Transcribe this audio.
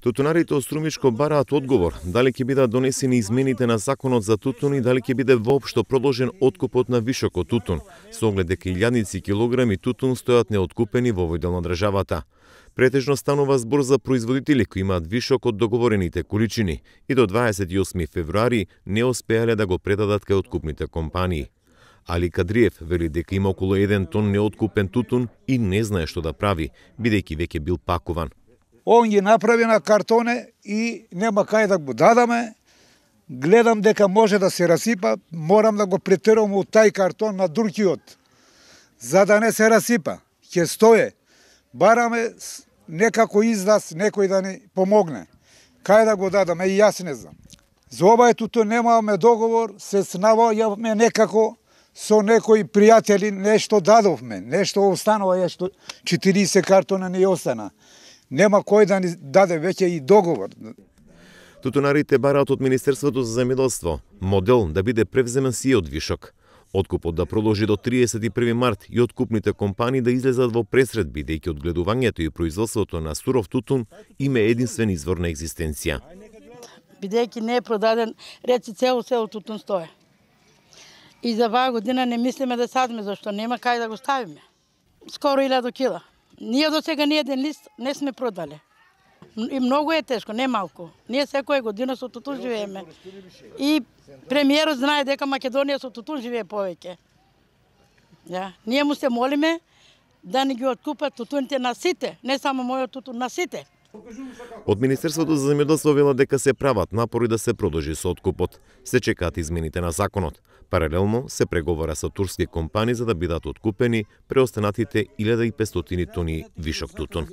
Тутунарите од Струмичко бараат одговор дали ќе бидат донесени измените на законот за тутун и дали ќе биде воопшто продолжен откупот на вишокот тутун, со оглед дека илјадници килограми тутун стојат неоткупени во овој дел на државата. Претежно станува збор за производители кои имаат вишок од договорените количини и до 28 февруари не успеале да го предадат кај откупните компании. Али Кадриев вели дека има околу 1 тон неоткупен тутун и не знае што да прави, бидејќи веќе бил пакуван. Он ги направи на картоне и нема кај да го дадаме. Гледам дека може да се расипа, морам да го претерам од тај картон на другиот, за да не се расипа. Ќе стое. Бараме некако излаз, некој да ни помогне. Кај да го дадаме, и јас не знам. За овај тутун немаме договор, се снавајаме некако со некои пријатели, нешто дадовме, нешто останува, 40 картона не остана. Нема кој да ни даде веќе и договор. Тутунарите бараат од Министерството за земјоделство модел да биде превземен сиот вишок. Откупот да продолжи до 31 март и откупните компании да излезат во пресред, бидејќи одгледувањето и производството на суров тутун има единствен извор на екзистенција. Бидејќи не е продаден, реци цело тутун стое. И за оваа година не мислиме да садиме, зашто нема кај да го ставиме. Скоро 1000 кила. Ние до сега ни еден лист не сме продале. И многу е тешко, не малку. Ние секоја година со тутун живееме. И премиерот знае дека Македонија со тутун живее повеќе. Ние му се молиме да ни ги откупат тутуните на сите, не само мојот тутун, на сите. Од Министерството за земјоделство велат дека се прават напори да се продолжи со откупот. Се чекаат измените на законот. Паралелно се преговара со турски компании за да бидат откупени преостанатите 1500 тони вишок тутун.